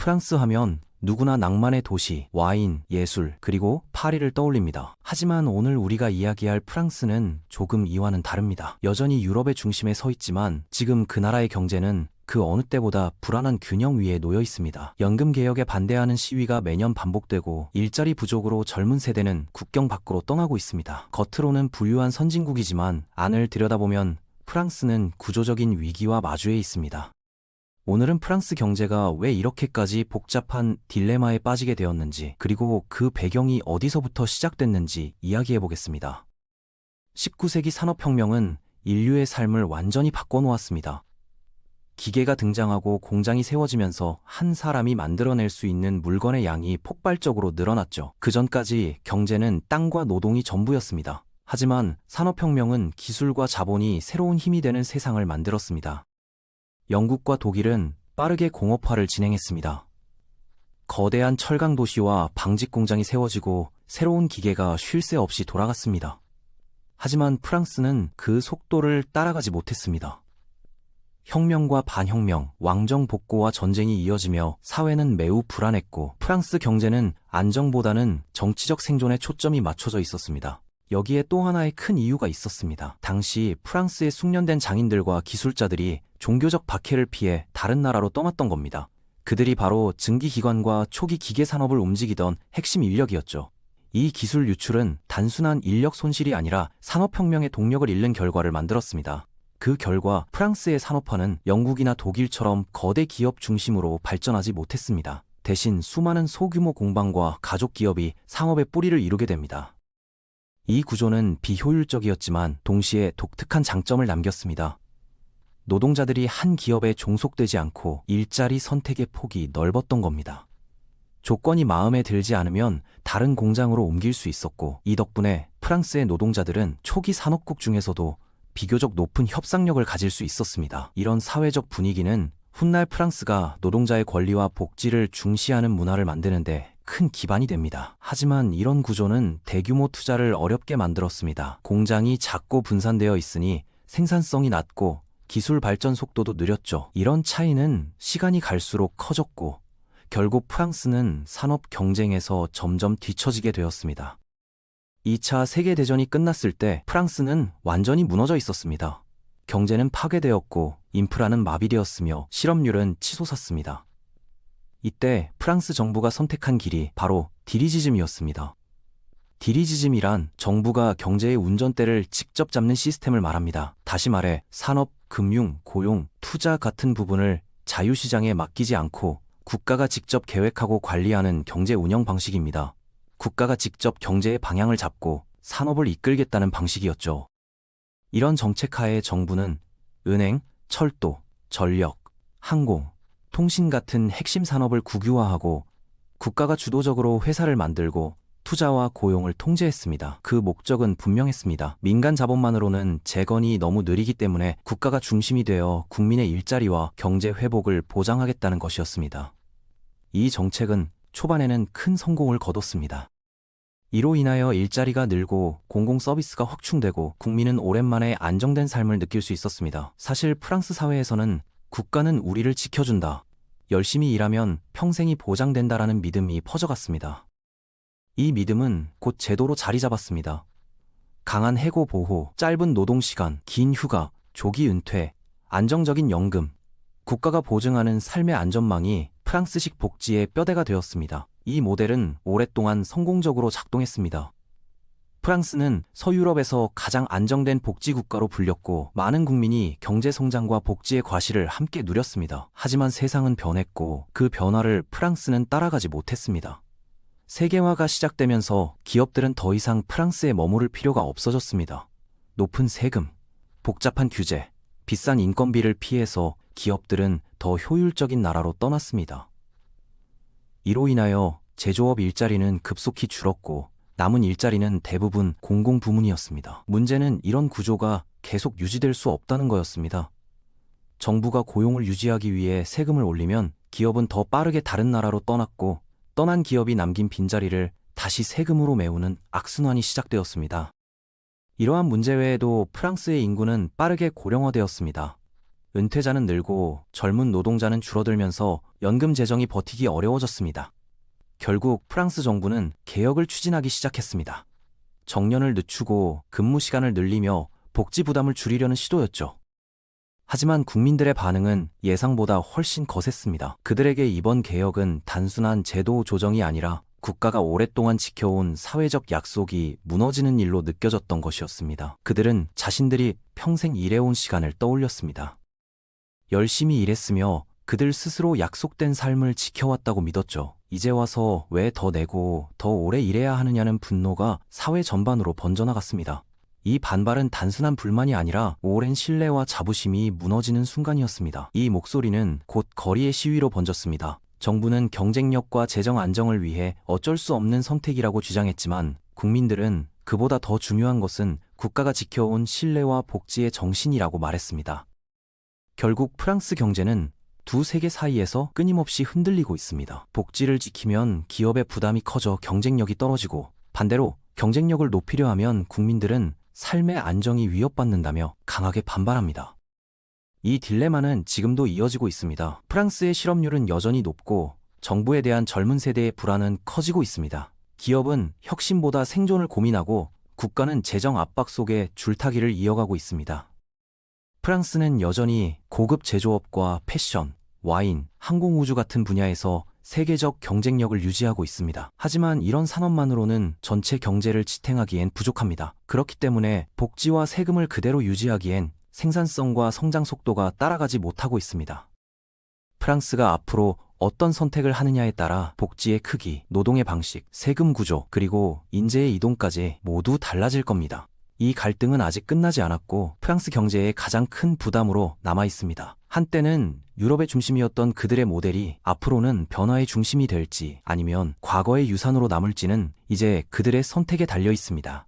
프랑스 하면 누구나 낭만의 도시, 와인, 예술, 그리고 파리를 떠올립니다. 하지만 오늘 우리가 이야기할 프랑스는 조금 이와는 다릅니다. 여전히 유럽의 중심에 서 있지만 지금 그 나라의 경제는 그 어느 때보다 불안한 균형 위에 놓여 있습니다. 연금 개혁에 반대하는 시위가 매년 반복되고 일자리 부족으로 젊은 세대는 국경 밖으로 떠나고 있습니다. 겉으로는 부유한 선진국이지만 안을 들여다보면 프랑스는 구조적인 위기와 마주해 있습니다. 오늘은 프랑스 경제가 왜 이렇게까지 복잡한 딜레마에 빠지게 되었는지, 그리고 그 배경이 어디서부터 시작됐는지 이야기해 보겠습니다. 19세기 산업혁명은 인류의 삶을 완전히 바꿔놓았습니다. 기계가 등장하고 공장이 세워지면서 한 사람이 만들어낼 수 있는 물건의 양이 폭발적으로 늘어났죠. 그 전까지 경제는 땅과 노동이 전부였습니다. 하지만 산업혁명은 기술과 자본이 새로운 힘이 되는 세상을 만들었습니다. 영국과 독일은 빠르게 공업화를 진행했습니다. 거대한 철강 도시와 방직 공장이 세워지고 새로운 기계가 쉴 새 없이 돌아갔습니다. 하지만 프랑스는 그 속도를 따라가지 못했습니다. 혁명과 반혁명, 왕정 복고와 전쟁이 이어지며 사회는 매우 불안했고 프랑스 경제는 안정보다는 정치적 생존에 초점이 맞춰져 있었습니다. 여기에 또 하나의 큰 이유가 있었습니다. 당시 프랑스의 숙련된 장인들과 기술자들이 종교적 박해를 피해 다른 나라로 떠났던 겁니다. 그들이 바로 증기기관과 초기 기계 산업을 움직이던 핵심 인력이었죠. 이 기술 유출은 단순한 인력 손실이 아니라 산업혁명의 동력을 잃는 결과를 만들었습니다. 그 결과 프랑스의 산업화는 영국이나 독일처럼 거대 기업 중심으로 발전하지 못했습니다. 대신 수많은 소규모 공방과 가족 기업이 상업의 뿌리를 이루게 됩니다. 이 구조는 비효율적이었지만 동시에 독특한 장점을 남겼습니다. 노동자들이 한 기업에 종속되지 않고 일자리 선택의 폭이 넓었던 겁니다. 조건이 마음에 들지 않으면 다른 공장으로 옮길 수 있었고, 이 덕분에 프랑스의 노동자들은 초기 산업국 중에서도 비교적 높은 협상력을 가질 수 있었습니다. 이런 사회적 분위기는 훗날 프랑스가 노동자의 권리와 복지를 중시하는 문화를 만드는데 큰 기반이 됩니다. 하지만 이런 구조는 대규모 투자를 어렵게 만들었습니다. 공장이 작고 분산되어 있으니 생산성이 낮고 기술 발전 속도도 느렸죠. 이런 차이는 시간이 갈수록 커졌고 결국 프랑스는 산업 경쟁에서 점점 뒤처지게 되었습니다. 2차 세계대전이 끝났을 때 프랑스는 완전히 무너져 있었습니다. 경제는 파괴되었고 인프라는 마비되었으며 실업률은 치솟았습니다. 이때 프랑스 정부가 선택한 길이 바로 디리지즘이었습니다. 디리지즘이란 정부가 경제의 운전대를 직접 잡는 시스템을 말합니다. 다시 말해 산업, 금융, 고용, 투자 같은 부분을 자유시장에 맡기지 않고 국가가 직접 계획하고 관리하는 경제 운영 방식입니다. 국가가 직접 경제의 방향을 잡고 산업을 이끌겠다는 방식이었죠. 이런 정책 하에 정부는 은행, 철도, 전력, 항공, 통신 같은 핵심 산업을 국유화하고 국가가 주도적으로 회사를 만들고 투자와 고용을 통제했습니다. 그 목적은 분명했습니다. 민간 자본만으로는 재건이 너무 느리기 때문에 국가가 중심이 되어 국민의 일자리와 경제 회복을 보장하겠다는 것이었습니다. 이 정책은 초반에는 큰 성공을 거뒀습니다. 이로 인하여 일자리가 늘고 공공 서비스가 확충되고 국민은 오랜만에 안정된 삶을 느낄 수 있었습니다. 사실 프랑스 사회에서는 국가는 우리를 지켜준다, 열심히 일하면 평생이 보장된다라는 믿음이 퍼져갔습니다. 이 믿음은 곧 제도로 자리 잡았습니다. 강한 해고 보호, 짧은 노동시간, 긴 휴가, 조기 은퇴, 안정적인 연금, 국가가 보증하는 삶의 안전망이 프랑스식 복지의 뼈대가 되었습니다. 이 모델은 오랫동안 성공적으로 작동했습니다. 프랑스는 서유럽에서 가장 안정된 복지 국가로 불렸고 많은 국민이 경제 성장과 복지의 과실을 함께 누렸습니다. 하지만 세상은 변했고 그 변화를 프랑스는 따라가지 못했습니다. 세계화가 시작되면서 기업들은 더 이상 프랑스에 머무를 필요가 없어졌습니다. 높은 세금, 복잡한 규제, 비싼 인건비를 피해서 기업들은 더 효율적인 나라로 떠났습니다. 이로 인하여 제조업 일자리는 급속히 줄었고 남은 일자리는 대부분 공공부문이었습니다. 문제는 이런 구조가 계속 유지될 수 없다는 거였습니다. 정부가 고용을 유지하기 위해 세금을 올리면 기업은 더 빠르게 다른 나라로 떠났고 떠난 기업이 남긴 빈자리를 다시 세금으로 메우는 악순환이 시작되었습니다. 이러한 문제 외에도 프랑스의 인구는 빠르게 고령화되었습니다. 은퇴자는 늘고 젊은 노동자는 줄어들면서 연금 재정이 버티기 어려워졌습니다. 결국 프랑스 정부는 개혁을 추진하기 시작했습니다. 정년을 늦추고 근무 시간을 늘리며 복지 부담을 줄이려는 시도였죠. 하지만 국민들의 반응은 예상보다 훨씬 거셌습니다. 그들에게 이번 개혁은 단순한 제도 조정이 아니라 국가가 오랫동안 지켜온 사회적 약속이 무너지는 일로 느껴졌던 것이었습니다. 그들은 자신들이 평생 일해온 시간을 떠올렸습니다. 열심히 일했으며 그들 스스로 약속된 삶을 지켜왔다고 믿었죠. 이제 와서 왜 더 내고 더 오래 일해야 하느냐는 분노가 사회 전반으로 번져나갔습니다. 이 반발은 단순한 불만이 아니라 오랜 신뢰와 자부심이 무너지는 순간이었습니다. 이 목소리는 곧 거리의 시위로 번졌습니다. 정부는 경쟁력과 재정 안정을 위해 어쩔 수 없는 선택이라고 주장했지만 국민들은 그보다 더 중요한 것은 국가가 지켜온 신뢰와 복지의 정신이라고 말했습니다. 결국 프랑스 경제는 두 세계 사이에서 끊임없이 흔들리고 있습니다. 복지를 지키면 기업의 부담이 커져 경쟁력이 떨어지고 반대로 경쟁력을 높이려 하면 국민들은 삶의 안정이 위협받는다며 강하게 반발합니다. 이 딜레마는 지금도 이어지고 있습니다. 프랑스의 실업률은 여전히 높고 정부에 대한 젊은 세대의 불안은 커지고 있습니다. 기업은 혁신보다 생존을 고민하고 국가는 재정 압박 속에 줄타기를 이어가고 있습니다. 프랑스는 여전히 고급 제조업과 패션, 와인, 항공우주 같은 분야에서 세계적 경쟁력을 유지하고 있습니다. 하지만 이런 산업만으로는 전체 경제를 지탱하기엔 부족합니다. 그렇기 때문에 복지와 세금을 그대로 유지하기엔 생산성과 성장 속도가 따라가지 못하고 있습니다. 프랑스가 앞으로 어떤 선택을 하느냐에 따라 복지의 크기, 노동의 방식, 세금 구조, 그리고 인재의 이동까지 모두 달라질 겁니다. 이 갈등은 아직 끝나지 않았고 프랑스 경제의 가장 큰 부담으로 남아 있습니다. 한때는 유럽의 중심이었던 그들의 모델이 앞으로는 변화의 중심이 될지 아니면 과거의 유산으로 남을지는 이제 그들의 선택에 달려 있습니다.